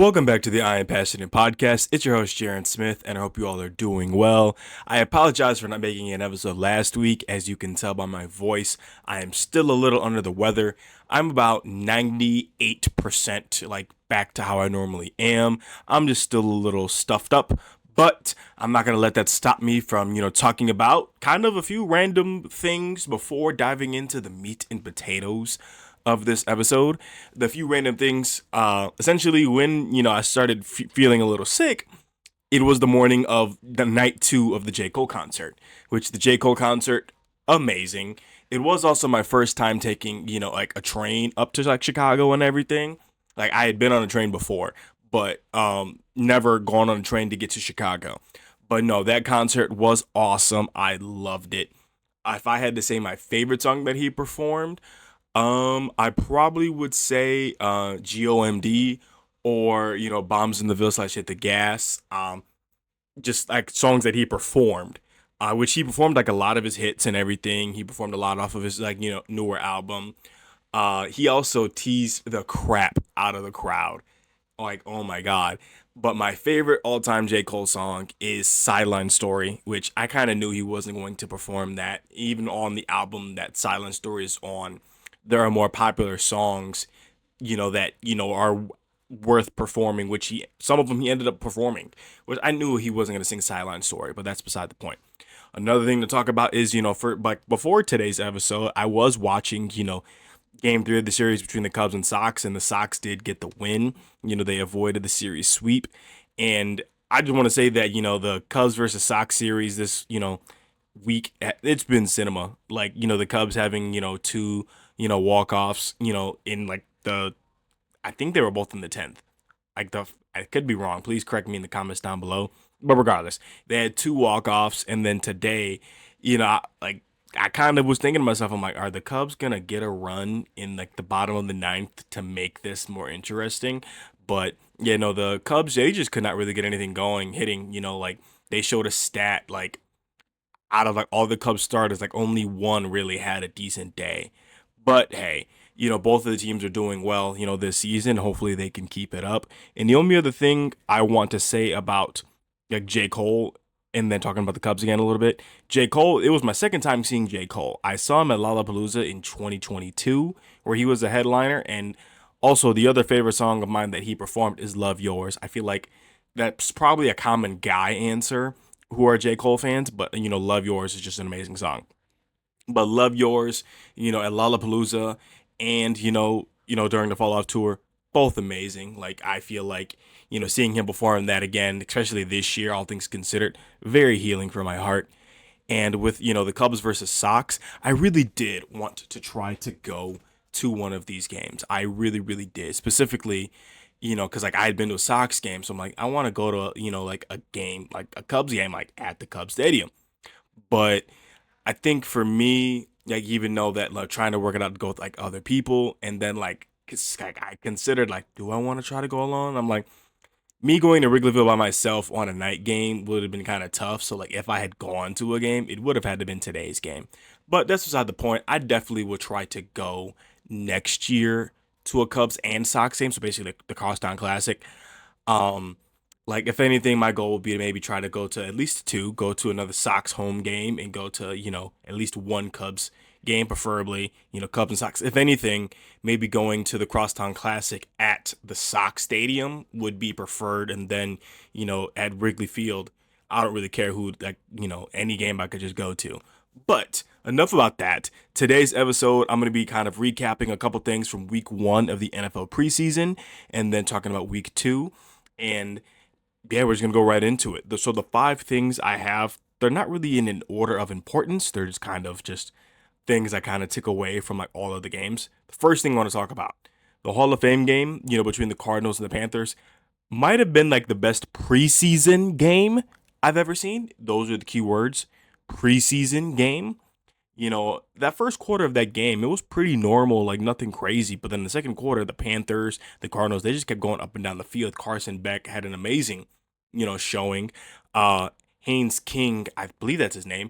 Welcome back to the I Am Passionate podcast. It's your host, Jaren Smith, and I hope you all are doing well. I apologize for not making an episode last week. As you can tell by my voice, I am still a little under the weather. I'm about 98% back to how I normally am. I'm just still a little stuffed up, but I'm not going to let that stop me from, talking about kind of a few random things before diving into the meat and potatoes of this episode. The few random things, essentially when, I started feeling a little sick, it was the morning of the night 2 of the J. Cole concert, which the J. Cole concert, amazing. It was also my first time taking, a train up to Chicago and everything. I had been on a train before, but never gone on a train to get to Chicago. But no, that concert was awesome. I loved it. If I had to say my favorite song that he performed, I probably would say GOMD or Bombs in the Ville / Hit the Gas. Just like songs that he performed, which he performed like a lot of his hits and everything. He performed a lot off of his newer album. He also teased the crap out of the crowd. Like, oh my god. But my favorite all-time J. Cole song is Sideline Story, which I kind of knew he wasn't going to perform that. Even on the album that Sideline Story is on, there are more popular songs, that, are worth performing, which some of them he ended up performing, which I knew he wasn't going to sing Sideline Story, but that's beside the point. Another thing to talk about is, before today's episode, I was watching, game 3 of the series between the Cubs and Sox, and the Sox did get the win. They avoided the series sweep. And I just want to say that, the Cubs versus Sox series this, week, it's been cinema. The Cubs having, two, walk-offs, in I think they were both in the 10th. I could be wrong. Please correct me in the comments down below. But regardless, they had two walk-offs, and then today, I kind of was thinking to myself, I'm like, are the Cubs gonna get a run in the bottom of the ninth to make this more interesting? But the Cubs, they just could not really get anything going, hitting. They showed a stat out of all the Cubs starters, only one really had a decent day. But hey, both of the teams are doing well, this season. Hopefully they can keep it up. And the only other thing I want to say about J. Cole, and then talking about the Cubs again a little bit. J. Cole, it was my second time seeing J. Cole. I saw him at Lollapalooza in 2022, where he was a headliner. And also, the other favorite song of mine that he performed is Love Yours. I feel like that's probably a common guy answer who are J. Cole fans, but, Love Yours is just an amazing song. But Love Yours, at Lollapalooza and, during the Fall Off tour, both amazing. I feel like, seeing him perform that again, especially this year, all things considered, very healing for my heart. And with, the Cubs versus Sox, I really did want to try to go to one of these games. I really, really did. Specifically, because I had been to a Sox game, so I'm like, I want to go to, a game, a Cubs game, at the Cubs Stadium. But I think for me, even though that trying to work it out to go with other people, and then 'cause, I considered do I want to try to go alone? I'm like, me going to Wrigleyville by myself on a night game would have been kind of tough. So if I had gone to a game, it would have had to been today's game. But that's beside the point. I definitely would try to go next year to a Cubs and Sox game. So basically the Crosstown Classic. Um, if anything, my goal would be to maybe try to go to at least two, go to another Sox home game, and go to, at least one Cubs game, preferably, Cubs and Sox. If anything, maybe going to the Crosstown Classic at the Sox Stadium would be preferred. And then, at Wrigley Field, I don't really care who, any game I could just go to. But enough about that. Today's episode, I'm going to be kind of recapping a couple things from week 1 of the NFL preseason, and then talking about week 2. And yeah, we're just going to go right into it. So the 5 things I have, they're not really in an order of importance. They're just kind of just things I kind of took away from all of the games. The first thing I want to talk about, the Hall of Fame game, between the Cardinals and the Panthers, might have been the best preseason game I've ever seen. Those are the key words. Preseason game. That first quarter of that game, it was pretty normal, nothing crazy. But then the second quarter, the Panthers, the Cardinals, they just kept going up and down the field. Carson Beck had an amazing, showing. Haynes King, I believe that's his name.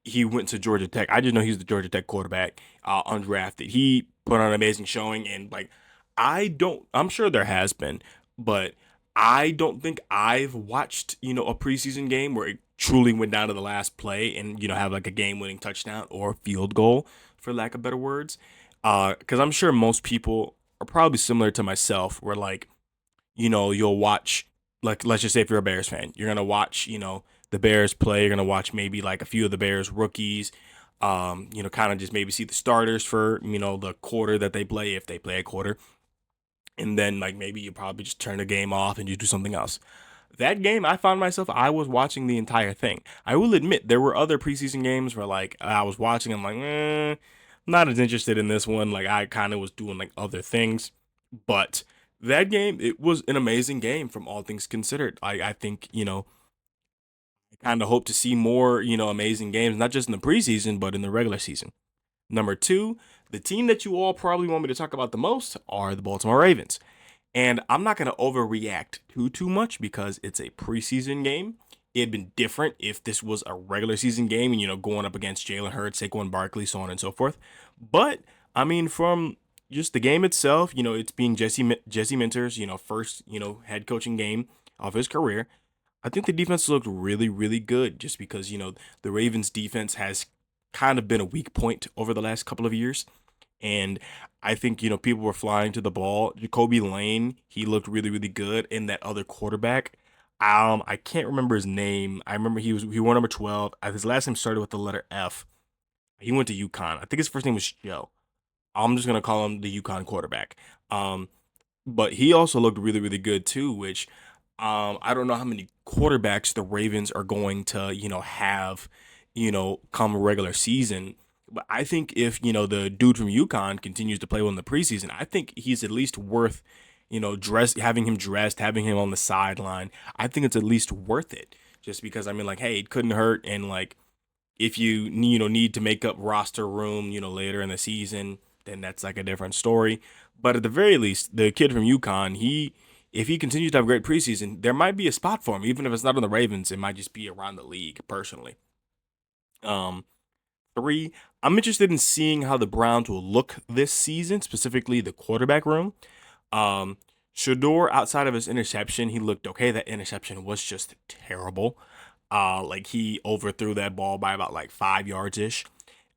He went to Georgia Tech. I just know he's the Georgia Tech quarterback, undrafted. He put on an amazing showing, and I'm sure there has been, but I don't think I've watched, a preseason game where it truly went down to the last play and, have like a game winning touchdown or field goal, for lack of better words. Because I'm sure most people are probably similar to myself, where like, you'll watch, like, let's just say if you're a Bears fan, you're going to watch, the Bears play. You're going to watch maybe like a few of the Bears rookies, kind of just maybe see the starters for, the quarter that they play, if they play a quarter, and then like maybe you probably just turn the game off and you do something else. That game, I found myself, I was watching the entire thing. I will admit there were other preseason games where like I was watching, I'm like, not as interested in this one. Like I kind of was doing like other things, but that game, it was an amazing game from all things considered. I think, I kind of hope to see more, amazing games, not just in the preseason, but in the regular season. Number two, the team that you all probably want me to talk about the most are the Baltimore Ravens. And I'm not going to overreact too much because it's a preseason game. It'd been different if this was a regular season game and, going up against Jalen Hurts, Saquon Barkley, so on and so forth. But, I mean, from just the game itself, it's being Jesse Minter's, first, head coaching game of his career. I think the defense looked really, really good just because, the Ravens defense has kind of been a weak point over the last couple of years. And I think, people were flying to the ball. Jacoby Lane, he looked really, really good. And that other quarterback, I can't remember his name. I remember he wore number 12. His last name started with the letter F. He went to UConn. I think his first name was Joe. I'm just gonna call him the UConn quarterback. Um, but he also looked really, really good too, which I don't know how many quarterbacks the Ravens are going to, have, come regular season. But I think if, the dude from UConn continues to play well in the preseason, I think he's at least worth, having him dressed, having him on the sideline. I think it's at least worth it. Just because, I mean, like, hey, it couldn't hurt. And like, if you, need to make up roster room, later in the season, then that's like a different story. But at the very least, the kid from UConn, if he continues to have a great preseason, there might be a spot for him. Even if it's not on the Ravens, it might just be around the league, personally. Um, Three, I'm interested in seeing how the Browns will look this season, specifically the quarterback room. Um, Shador, outside of his interception, he looked okay. That interception was just terrible. Like he overthrew that ball by about like 5 yards ish.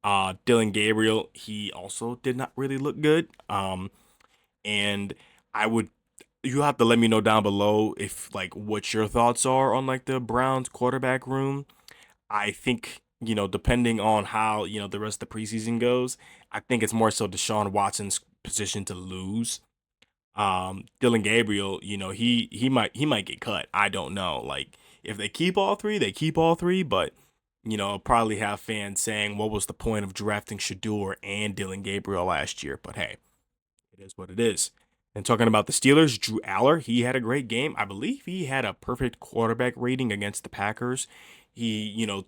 Dylan Gabriel, he also did not really look good. And I would you have to let me know down below if like what your thoughts are on like the Browns quarterback room. I think, depending on how, the rest of the preseason goes, I think it's more so Deshaun Watson's position to lose. Dylan Gabriel, he might get cut. I don't know. Like if they keep all three, they keep all three, but I'll probably have fans saying what was the point of drafting Shador and Dylan Gabriel last year, but hey, it is what it is. And talking about the Steelers, Drew Aller, he had a great game. I believe he had a perfect quarterback rating against the Packers. He,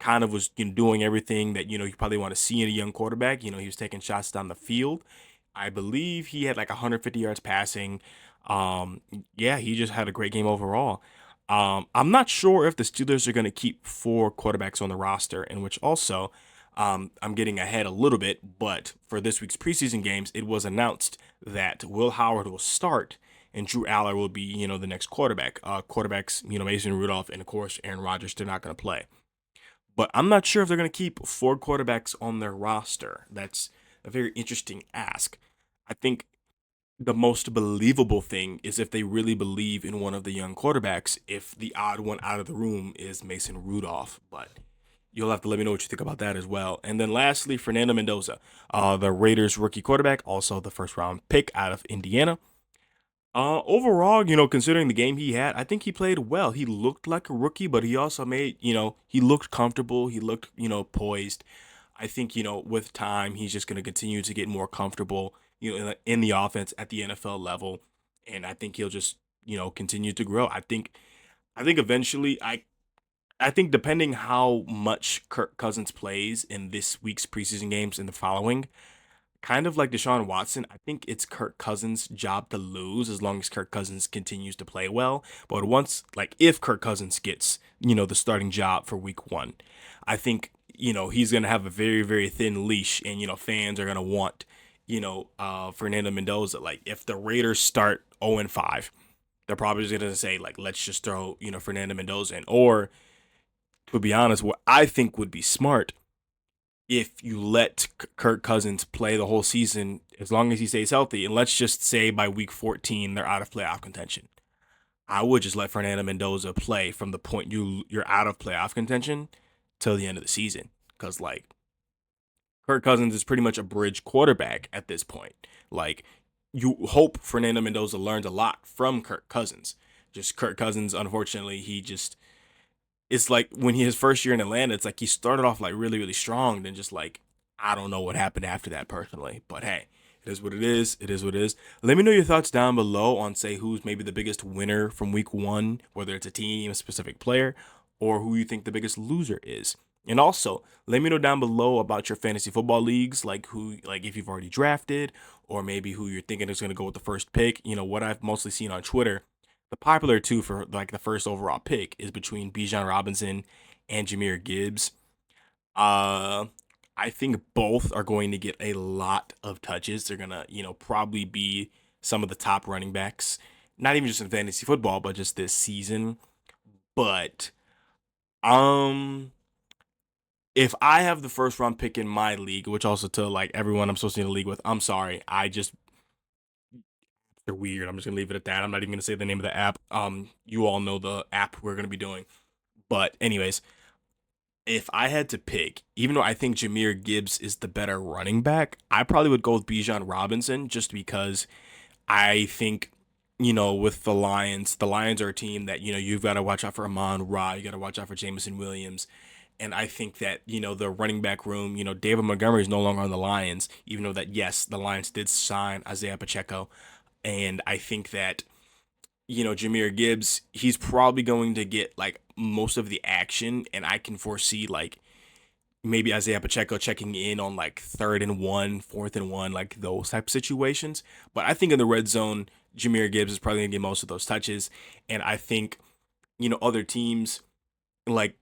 kind of was, doing everything that, you probably want to see in a young quarterback. He was taking shots down the field. I believe he had like 150 yards passing. Yeah, he just had a great game overall. I'm not sure if the Steelers are going to keep four quarterbacks on the roster, in which also I'm getting ahead a little bit, but for this week's preseason games, it was announced that Will Howard will start and Drew Aller will be, the next quarterback. Quarterbacks, Mason Rudolph and of course Aaron Rodgers, they're not going to play. But I'm not sure if they're going to keep four quarterbacks on their roster. That's a very interesting ask. I think the most believable thing is if they really believe in one of the young quarterbacks, if the odd one out of the room is Mason Rudolph. But you'll have to let me know what you think about that as well. And then lastly, Fernando Mendoza, the Raiders rookie quarterback, also the first round pick out of Indiana. Overall, considering the game he had, I think he played well. He looked like a rookie, but he also made, he looked comfortable. He looked, poised. I think, with time, he's just going to continue to get more comfortable, in the offense at the NFL level. And I think he'll just, continue to grow. I think eventually, I think depending how much Kirk Cousins plays in this week's preseason games and the following, kind of like Deshaun Watson, I think it's Kirk Cousins' job to lose as long as Kirk Cousins continues to play well. But once, like, if Kirk Cousins gets, the starting job for week one, I think, he's going to have a very, very thin leash and, fans are going to want, Fernando Mendoza. Like if the Raiders start 0-5, they're probably just gonna say like, let's just throw Fernando Mendoza in. Or to be honest, what I think would be smart if you let Kirk Cousins play the whole season as long as he stays healthy, and let's just say by week 14 they're out of playoff contention. I would just let Fernando Mendoza play from the point you're out of playoff contention till the end of the season, because like Kirk Cousins is pretty much a bridge quarterback at this point. Like you hope Fernando Mendoza learns a lot from Kirk Cousins. Just Kirk Cousins, unfortunately, he just it's like when his first year in Atlanta, it's like he started off like really, really strong, then just like I don't know what happened after that personally. But hey, it is what it is. It is what it is. Let me know your thoughts down below on say who's maybe the biggest winner from week one, whether it's a team, a specific player, or who you think the biggest loser is. And also, let me know down below about your fantasy football leagues, like who, like if you've already drafted, or maybe who you're thinking is going to go with the first pick. What I've mostly seen on Twitter, the popular two for like the first overall pick is between Bijan Robinson and Jameer Gibbs. Uh, I think both are going to get a lot of touches. They're gonna, probably be some of the top running backs, not even just in fantasy football, but just this season. But um, if I have the first round pick in my league, which also to like everyone I'm supposed to be in the league with, I'm sorry, they're weird. I'm just gonna leave it at that. I'm not even gonna say the name of the app. You all know the app we're gonna be doing. But anyways, if I had to pick, even though I think Jameer Gibbs is the better running back, I probably would go with Bijan Robinson just because I think, with the Lions are a team that, you've got to watch out for Amon Ra, you got to watch out for Jameson Williams. And I think that, the running back room, David Montgomery is no longer on the Lions, even though that, yes, the Lions did sign Isaiah Pacheco. And I think that, Jameer Gibbs, he's probably going to get like most of the action. And I can foresee like maybe Isaiah Pacheco checking in on like 3rd and 1, 4th and 1, like those type of situations. But I think in the red zone, Jameer Gibbs is probably gonna get most of those touches. And I think, other teams like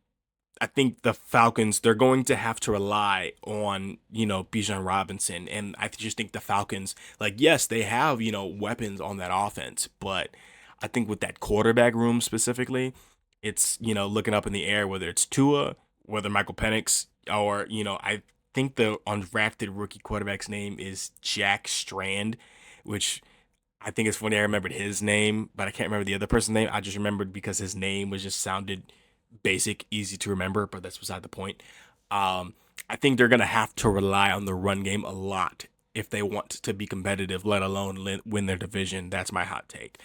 I think the Falcons, they're going to have to rely on, Bijan Robinson. And I just think the Falcons, like, yes, they have, weapons on that offense. But I think with that quarterback room specifically, it's, looking up in the air, whether it's Tua, whether Michael Penix, or, I think the undrafted rookie quarterback's name is Jack Strand, which I think it's funny. I remembered his name, but I can't remember the other person's name. I just remembered because his name was just sounded basic, easy to remember, but that's beside the point. Um, I think they're gonna have to rely on the run game a lot if they want to be competitive, let alone win their division. That's my hot take.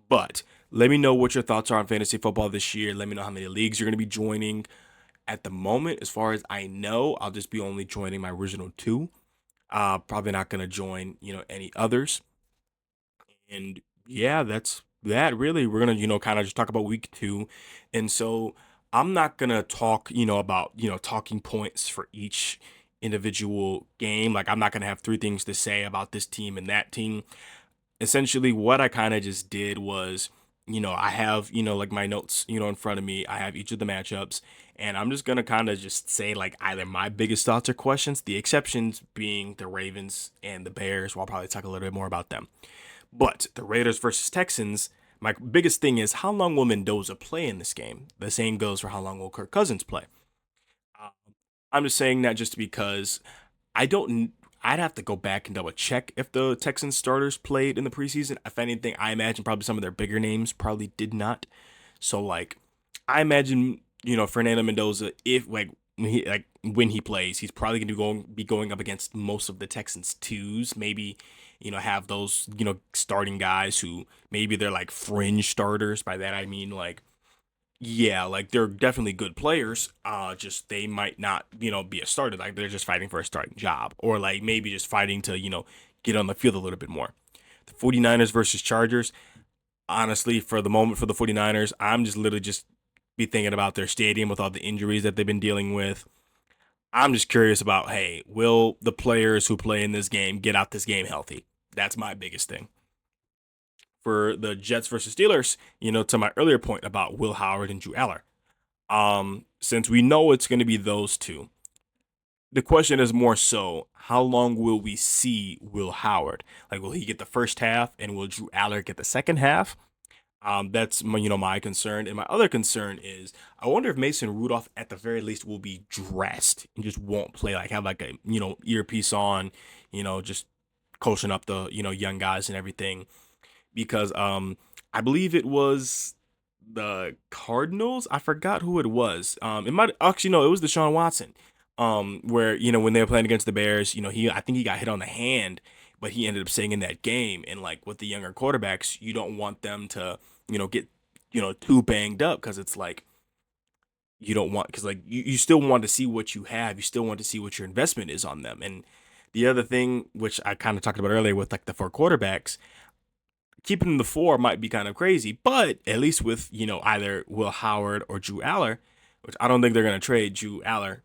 But let me know what your thoughts are on fantasy football this year. Let me know how many leagues you're gonna be joining. At the moment, as far as I know, I'll just be only joining my original two. Probably not gonna join, any others. And yeah, that's that really. We're gonna, kind of just talk about week two. And so I'm not gonna talk, about, talking points for each individual game. Like I'm not gonna have three things to say about this team and that team. Essentially, what I kind of just did was, I have, like my notes, in front of me. I have each of the matchups, and I'm just gonna kind of just say like either my biggest thoughts or questions. The exceptions being the Ravens and the Bears. Well, I'll probably talk a little bit more about them. But the Raiders versus Texans, my biggest thing is how long will Mendoza play in this game? The same goes for how long will Kirk Cousins play. Um, I'm just saying that just because I don't. I'd have to go back and double check if the Texans starters played in the preseason. If anything, I imagine probably some of their bigger names probably did not. So like, I imagine Fernando Mendoza, if like when he plays, he's probably going to be going up against most of the Texans twos. Maybe have those starting guys who maybe they're like fringe starters. By that I mean like, yeah, like they're definitely good players. Just they might not, be a starter. Like they're just fighting for a starting job, or like maybe just fighting to, get on the field a little bit more. The 49ers versus Chargers. Honestly, for the moment for the 49ers, I'm just literally just be thinking about their stadium with all the injuries that they've been dealing with. I'm just curious about, hey, will the players who play in this game get out this game healthy? That's my biggest thing. For the Jets versus Steelers, to my earlier point about Will Howard and Drew Aller. Since we know it's going to be those two, the question is more so, how long will we see Will Howard? Like, will he get the first half, and will Drew Aller get the second half? That's my, my concern, and my other concern is I wonder if Mason Rudolph at the very least will be dressed and just won't play, like have like a earpiece on, just coaching up the young guys and everything because I believe it was the Cardinals. I forgot who it was. It might actually no, it was Deshaun Watson. Where when they were playing against the Bears, I think he got hit on the hand, but he ended up staying in that game. And like with the younger quarterbacks, you don't want them to get too banged up because it's like you don't want because like you still want to see what you have. You still want to see what your investment is on them. And the other thing, which I kind of talked about earlier with like the four quarterbacks, keeping the four might be kind of crazy, but at least with, either Will Howard or Drew Aller, which I don't think they're going to trade Drew Aller.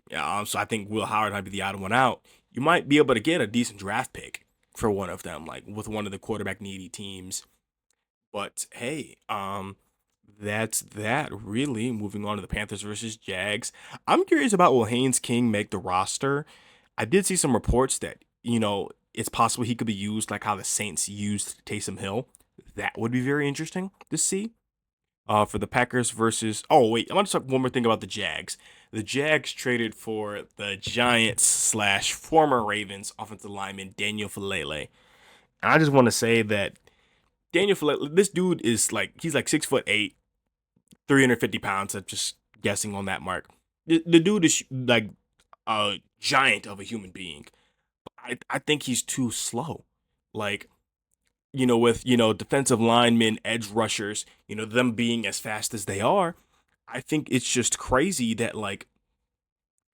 So I think Will Howard might be the odd one out. You might be able to get a decent draft pick for one of them, like with one of the quarterback needy teams. But hey, that's that really. Moving on to the Panthers versus Jags. I'm curious about will Haynes King make the roster? I did see some reports that, it's possible he could be used like how the Saints used Taysom Hill. That would be very interesting to see. For the Packers versus. Oh, wait. I want to talk one more thing about the Jags. The Jags traded for the Giants slash former Ravens offensive lineman Daniel Falele. And I just want to say that Daniel Falele, this dude is like, he's like 6'8", 350 pounds. I'm just guessing on that mark. The dude is like a giant of a human being. I think he's too slow. Like, with, defensive linemen, edge rushers, them being as fast as they are, I think it's just crazy that, like,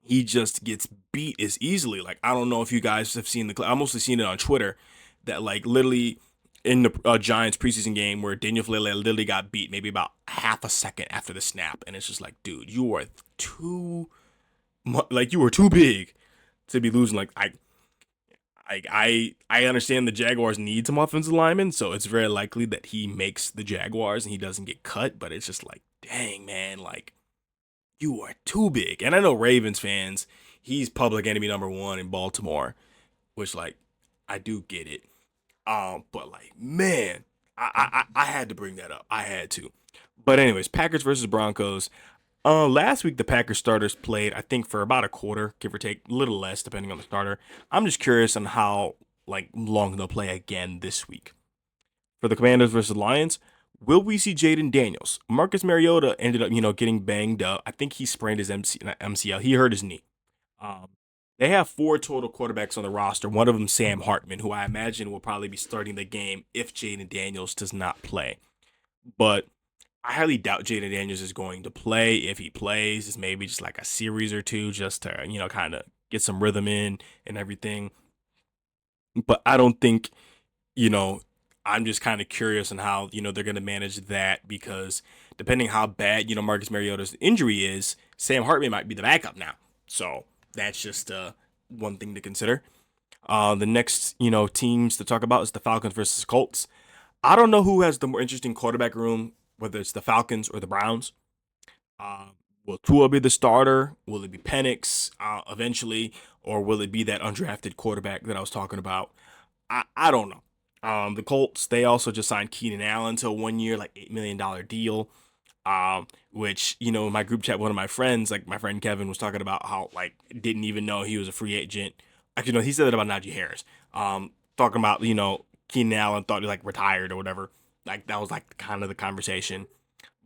he just gets beat as easily. Like, I don't know if you guys have seen I mostly seen it on Twitter that, like, literally in the Giants preseason game where Daniel Falele literally got beat maybe about half a second after the snap. And it's just like, dude, you are like, you were too big to be losing. Like, I understand the Jaguars need some offensive linemen, so it's very likely that he makes the Jaguars and he doesn't get cut. But it's just like, dang man, like you are too big. And I know Ravens fans, he's public enemy number one in Baltimore, which like I do get it. But like man, I had to bring that up. I had to. But anyways, Packers versus Broncos. Last week the Packers starters played, I think, for about a quarter, give or take, a little less depending on the starter. I'm just curious on how like long they'll play again this week. For the Commanders versus Lions, will we see Jaden Daniels? Marcus Mariota ended up, getting banged up. I think he sprained his MCL. He hurt his knee. Um, they have four total quarterbacks on the roster. One of them, Sam Hartman, who I imagine will probably be starting the game if Jaden Daniels does not play. But I highly doubt Jaden Daniels is going to play. If he plays, it's maybe just like a series or two just to, kind of get some rhythm in and everything. But I don't think, you know, I'm just kind of curious on how, they're going to manage that because depending how bad, Marcus Mariota's injury is, Sam Hartman might be the backup now. So that's just one thing to consider. The next, teams to talk about is the Falcons versus Colts. I don't know who has the more interesting quarterback room, whether it's the Falcons or the Browns. Uh, will Tua be the starter? Will it be Penix eventually? Or will it be that undrafted quarterback that I was talking about? I don't know. The Colts, they also just signed Keenan Allen to a 1 year, like $8 million deal. Which, in my group chat, one of my friends, like my friend Kevin, was talking about how, like, didn't even know he was a free agent. Actually, no, he said that about Najee Harris. Talking about, Keenan Allen thought he like retired or whatever. Like that was like kind of the conversation.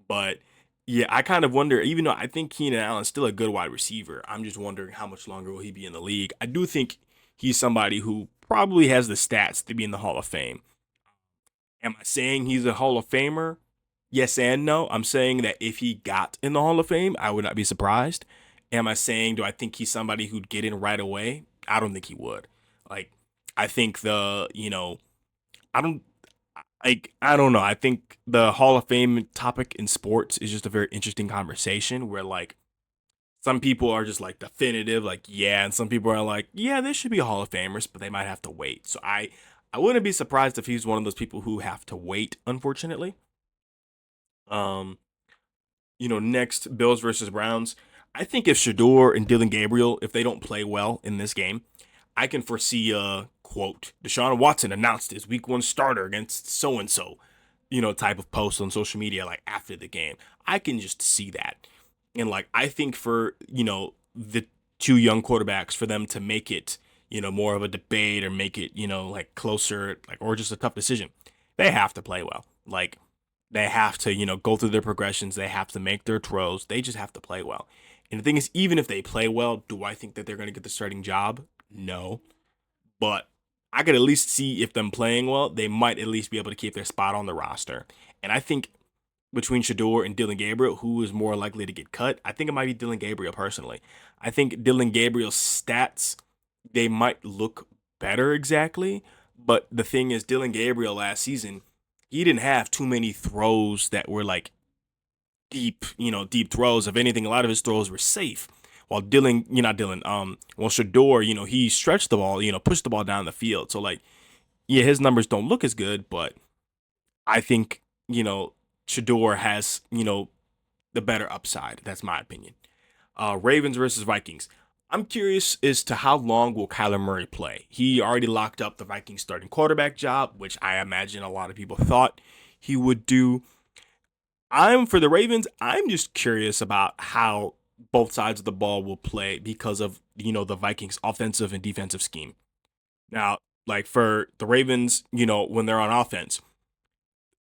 But yeah, I kind of wonder, even though I think Keenan Allen's still a good wide receiver, I'm just wondering how much longer will he be in the league. I do think he's somebody who probably has the stats to be in the Hall of Fame. Am I saying he's a Hall of Famer? Yes and no. I'm saying that if he got in the Hall of Fame, I would not be surprised. Am I saying do I think he's somebody who'd get in right away? I don't think he would. Like, I think I don't I don't know. I think the Hall of Fame topic in sports is just a very interesting conversation where like some people are just like definitive, like yeah, and some people are like, yeah, they should be Hall of Famers, but they might have to wait. So I wouldn't be surprised if he's one of those people who have to wait, unfortunately. Um, next Bills versus Browns. I think if Shador and Dylan Gabriel, if they don't play well in this game, I can foresee a quote, Deshaun Watson announced his week one starter against so and so, type of post on social media like after the game. I can just see that. And like I think for, the two young quarterbacks for them to make it, more of a debate or make it, like closer, like or just a tough decision, they have to play well. Like they have to, go through their progressions, they have to make their throws, they just have to play well. And the thing is, even if they play well, do I think that they're going to get the starting job? No. But I could at least see if them playing well, they might at least be able to keep their spot on the roster. And I think between Shador and Dylan Gabriel, who is more likely to get cut, I think it might be Dylan Gabriel personally. I think Dylan Gabriel's stats, they might look better exactly. But the thing is, Dylan Gabriel last season, he didn't have too many throws that were like deep throws. If anything, a lot of his throws were safe. While Dylan, not Dylan, well, Shador, he stretched the ball, pushed the ball down the field. So, like, yeah, his numbers don't look as good, but I think, Shador has, the better upside. That's my opinion. Ravens versus Vikings. I'm curious as to how long will Kyler Murray play. He already locked up the Vikings starting quarterback job, which I imagine a lot of people thought he would do. For the Ravens, I'm just curious about how both sides of the ball will play because of, the Vikings offensive and defensive scheme. Now, like for the Ravens, when they're on offense,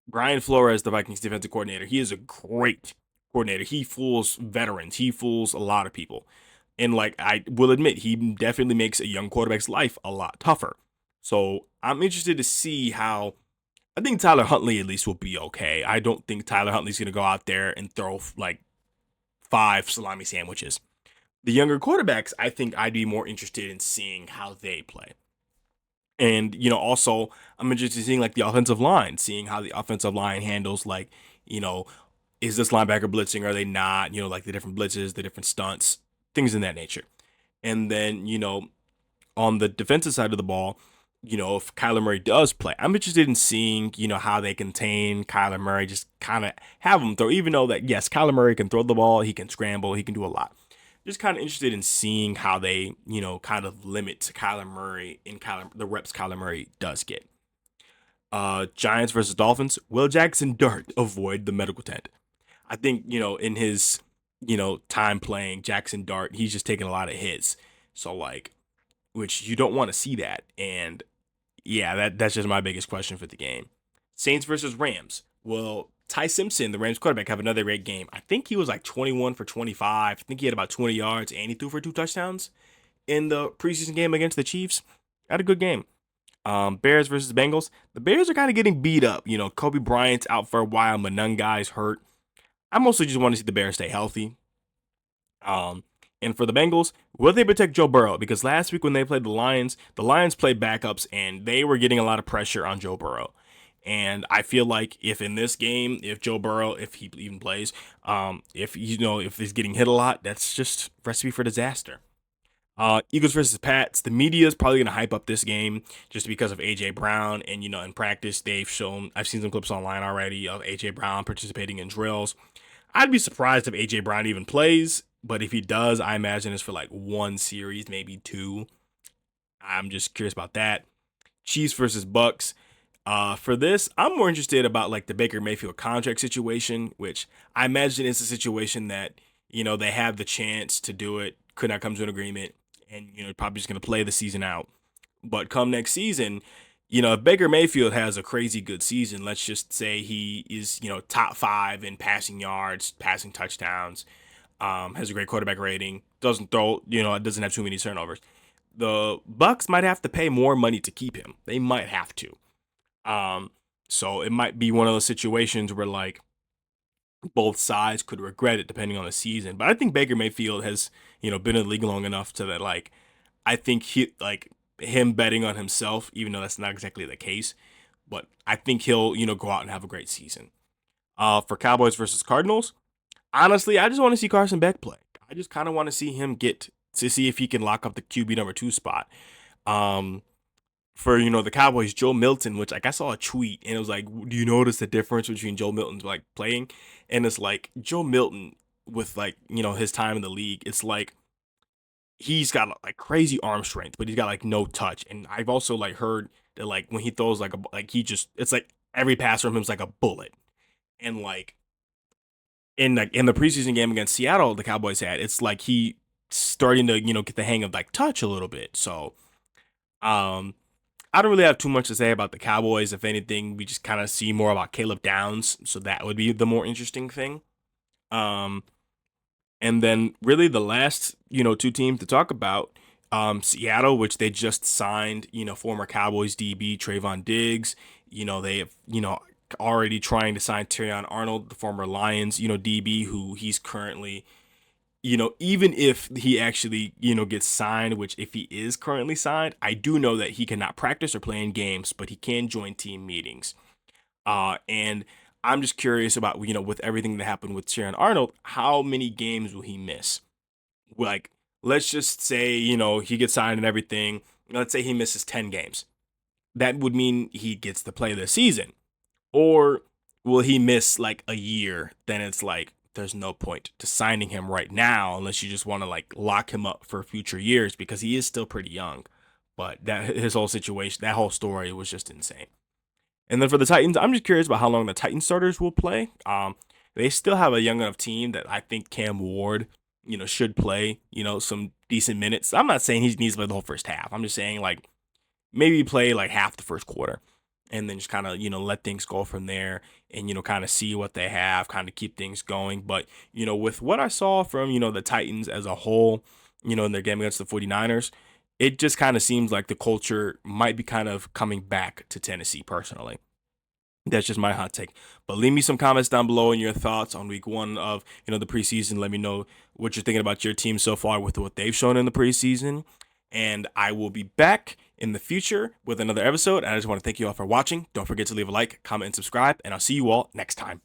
Brian Flores, the Vikings defensive coordinator, he is a great coordinator. He fools veterans. He fools a lot of people. And like I will admit, he definitely makes a young quarterback's life a lot tougher. So I'm interested to see how I think Tyler Huntley at least will be okay. I don't think Tyler Huntley's going to go out there and throw like 5 salami sandwiches. The younger quarterbacks, I think I'd be more interested in seeing how they play. And, also I'm interested in seeing like the offensive line, seeing how the offensive line handles like, you know, is this linebacker blitzing? Are they not? Like the different blitzes, the different stunts, things in that nature. And then, on the defensive side of the ball, if Kyler Murray does play, I'm interested in seeing, how they contain Kyler Murray, just kind of have him throw, even though that, yes, Kyler Murray can throw the ball, he can scramble, he can do a lot. Just kind of interested in seeing how they, kind of limit Kyler Murray in the reps Kyler Murray does get. Giants versus Dolphins. Will Jackson Dart avoid the medical tent? I think, in his, time playing Jackson Dart, he's just taking a lot of hits. So, like, which you don't want to see that. And yeah, that's just my biggest question for the game. Saints versus Rams. Well, Ty Simpson, the Rams quarterback, have another great game. I think he was like 21 for 25. I think he had about 20 yards and he threw for 2 touchdowns in the preseason game against the Chiefs. Had a good game. Bears versus Bengals. The Bears are kind of getting beat up. Kobe Bryant's out for a while. Manungai's hurt. I mostly just want to see the Bears stay healthy. And for the Bengals, will they protect Joe Burrow? Because last week when they played the Lions played backups and they were getting a lot of pressure on Joe Burrow. And I feel like if in this game, if Joe Burrow, if he even plays, if he's getting hit a lot, that's just recipe for disaster. Eagles versus Pats. The media is probably going to hype up this game just because of AJ Brown. And, in practice, I've seen some clips online already of AJ Brown participating in drills. I'd be surprised if AJ Brown even plays, but if he does, I imagine it's for like one series, maybe two. I'm just curious about that. Chiefs versus Bucks. For this, I'm more interested about like the Baker Mayfield contract situation, which I imagine is a situation that, they have the chance to do it, could not come to an agreement, and, probably just going to play the season out. But come next season, if Baker Mayfield has a crazy good season, let's just say he is, top 5 in passing yards, passing touchdowns, has a great quarterback rating, doesn't throw, doesn't have too many turnovers. The Bucks might have to pay more money to keep him. They might have to. So it might be one of those situations where like both sides could regret it depending on the season. But I think Baker Mayfield has, been in the league long enough to that like I think him betting on himself, even though that's not exactly the case, but I think he'll, go out and have a great season. For Cowboys versus Cardinals, honestly, I just want to see Carson Beck play. I just kind of want to see him get to see if he can lock up the QB number 2 spot. For the Cowboys, Joe Milton, which like I saw a tweet and it was like, do you notice the difference between Joe Milton's like playing? And it's like Joe Milton with like, his time in the league, it's like he's got like crazy arm strength, but he's got like no touch. And I've also like heard that like when he throws like he just it's like every pass from him is like a bullet. And like in the preseason game against Seattle, the Cowboys had, it's like he starting to get the hang of like touch a little bit. So um I don't really have too much to say about the Cowboys. If anything, we just kind of see more about Caleb Downs, so that would be the more interesting thing. Um, and then really the last, two teams to talk about, Seattle, which they just signed, former Cowboys DB Trayvon Diggs. They have, already trying to sign Terrion Arnold, the former Lions, DB, who he's currently, even if he actually, gets signed, which if he is currently signed, I do know that he cannot practice or play in games, but he can join team meetings. And I'm just curious about, with everything that happened with Sharon Arnold, how many games will he miss? Like, let's just say, he gets signed and everything. Let's say he misses 10 games. That would mean he gets to play this season. Or will he miss like a year? Then it's like, there's no point to signing him right now unless you just want to like lock him up for future years because he is still pretty young. But that his whole situation, that whole story was just insane. And then for the Titans, I'm just curious about how long the Titan starters will play. They still have a young enough team that I think Cam Ward, should play, some decent minutes. I'm not saying he needs to play the whole first half. I'm just saying like maybe play like half the first quarter and then just kind of, let things go from there and, kind of see what they have, kind of keep things going. But, with what I saw from, the Titans as a whole, in their game against the 49ers, it just kind of seems like the culture might be kind of coming back to Tennessee personally. That's just my hot take. But leave me some comments down below and your thoughts on week one of, the preseason. Let me know what you're thinking about your team so far with what they've shown in the preseason. And I will be back in the future with another episode. And I just want to thank you all for watching. Don't forget to leave a like, comment, and subscribe. And I'll see you all next time.